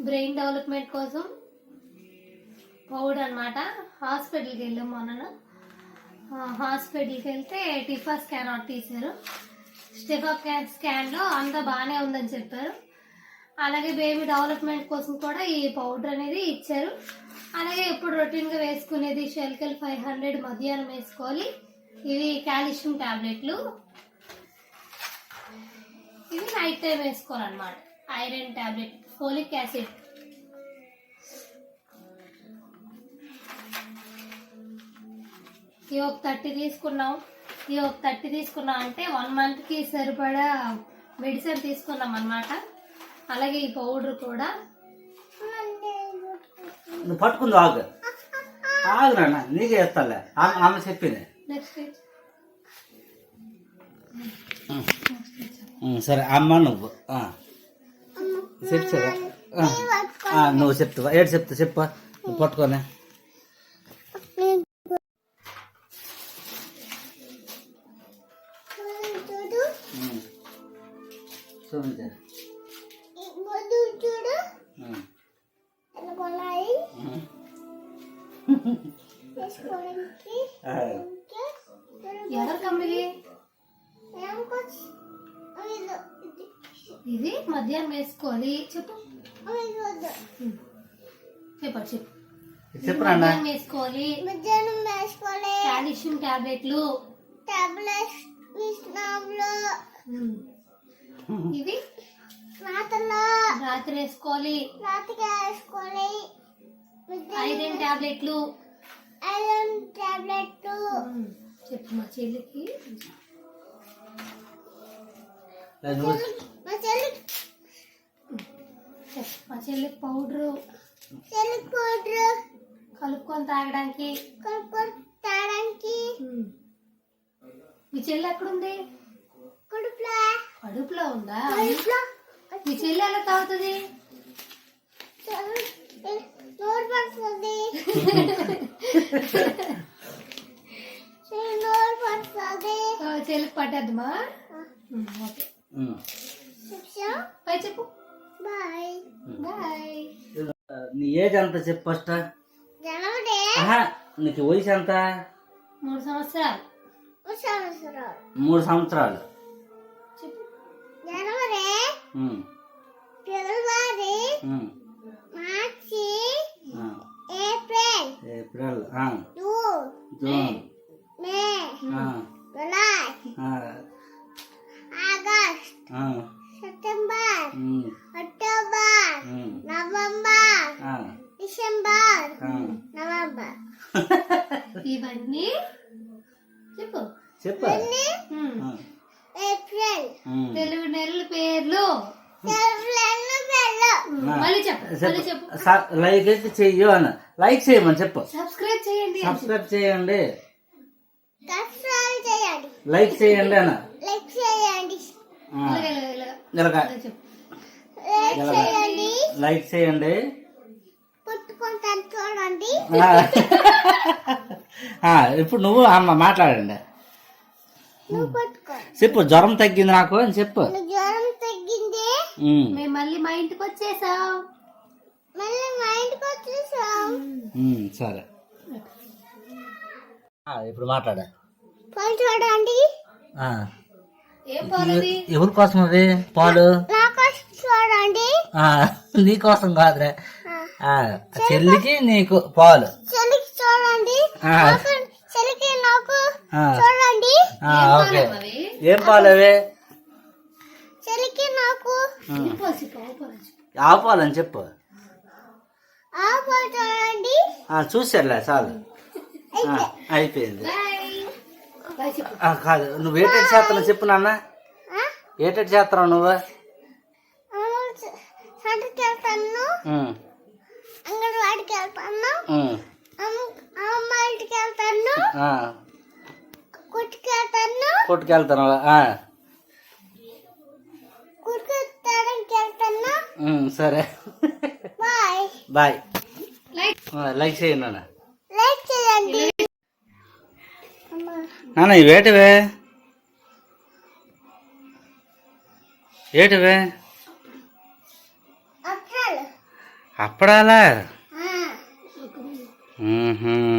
Brain development కోసం powder అనమాట. హాస్పిటల్కి వెళ్ళాం మొన్న. హాస్పిటల్కి వెళ్తే టిఫా స్కాన్ అవుట్ తీశారు. టిఫా స్కాన్లో అంతా బాగానే ఉందని చెప్పారు. అలాగే బేబీ డెవలప్మెంట్ కోసం కూడా ఈ పౌడర్ అనేది ఇచ్చారు. అలాగే ఇప్పుడు రొటీన్గా వేసుకునేది షెల్కెల్ 500 మధ్యాహ్నం వేసుకోవాలి. ఇవి కాల్షియం టాబ్లెట్లు. ఇవి నైట్ టైం వేసుకోవాలన్నమాట. Iron tablet, folic acid. ఇవి ఒక 30 తీసుకున్నాం. ఇవి ఒక 30 తీసుకున్నాం అంటే 1 మంత్కి సరిపడా మెడిసిన్ తీసుకున్నాం అన్నమాట. అలాగే ఈ పౌడర్ కూడా నువ్వు పట్టుకుంది ఆగు నాన్న, నీకే వేస్తాలే, ఆమె చెప్పింది. నెక్స్ట్ సరే అమ్మ నువ్వు చెప్తావా? నువ్వు చెప్తావా? ఏడు చెప్తా చెప్ప, నువ్వు పట్టుకోనే. ఎవరు కమ్మిది? ఇది మధ్యాహ్నం వేసుకోవాలి. చెప్పు చెప్పు మధ్యాహ్నం వేసుకోవాలి. కాల్షియం టాబ్లెట్లు. ఇవి రాత్రి వేసుకోవాలి. ఐరన్ టాబ్లెట్లు. చెప్పు మా చెల్లికి. మా చెల్లికి పౌడరు కలుపుకొని తాగడానికి. మీ చెల్లి ఎక్కడుంది? కడుపులో ఉందా? మీ చెల్లి ఎలా తాగుతుంది? చెల్లికి పట్టద్దమ్మా. ఓకే బాయ్ చెప్పు. Bye bye. నీ ఏజ్ ఎంత చెప్పు ఫస్ట్. నీకు వయసు ఎంత? 3 సంవత్సరాలు. 3 సంవత్సరాలు. చెప్పు. April, June, September, October, November, December, November. ఇవన్నీ చెప్పు. ఏప్రిల్. తెలుగు నెలల పేర్లు. మళ్ళీ చెప్పు. లైక్ అయితే చెయ్యు అన్న. లైక్ చేయమని చెప్పు. సబ్స్క్రైబ్ చేయండి. లైక్ చేయండి అన్న. లైక్ చేయండి. ఇప్పుడు నువ్వు అమ్మ మాట్లాడండి. చెప్పు. జ్వరం తగ్గింది నాకు అని చెప్పు. మేము మళ్ళీ మా ఇంటికి వచ్చేసాం. సరే ఇప్పుడు మాట్లాడా. చూడండి. ఎవరి కోసం అది పాలు? చూడండి. నీకోసం కాదురా, చెల్లికి నీకు పాలు. చూడండి. చూడండి. ఓకే. ఏం పాలు అవి? ఆవు పాలు అని చెప్పు. చూసారులే చాలు, అయిపోయింది. కాదు, నువ్వు ఏటెట్ చేస్తున్నావు చెప్పు నాన్న. ఏటెట్ చేస్తున్నావు నువ్వు? అంగన్వాడికి వెళ్తాను, అమ్మ ఇంటికి వెళ్తాను, కొట్టుకెళ్తాను. సరే బాయ్. లైక్ చేయండి నాన్న. నాన్న ఇవి ఏటివే? అప్పడాలా ఒక మ్మ్హ్మ్.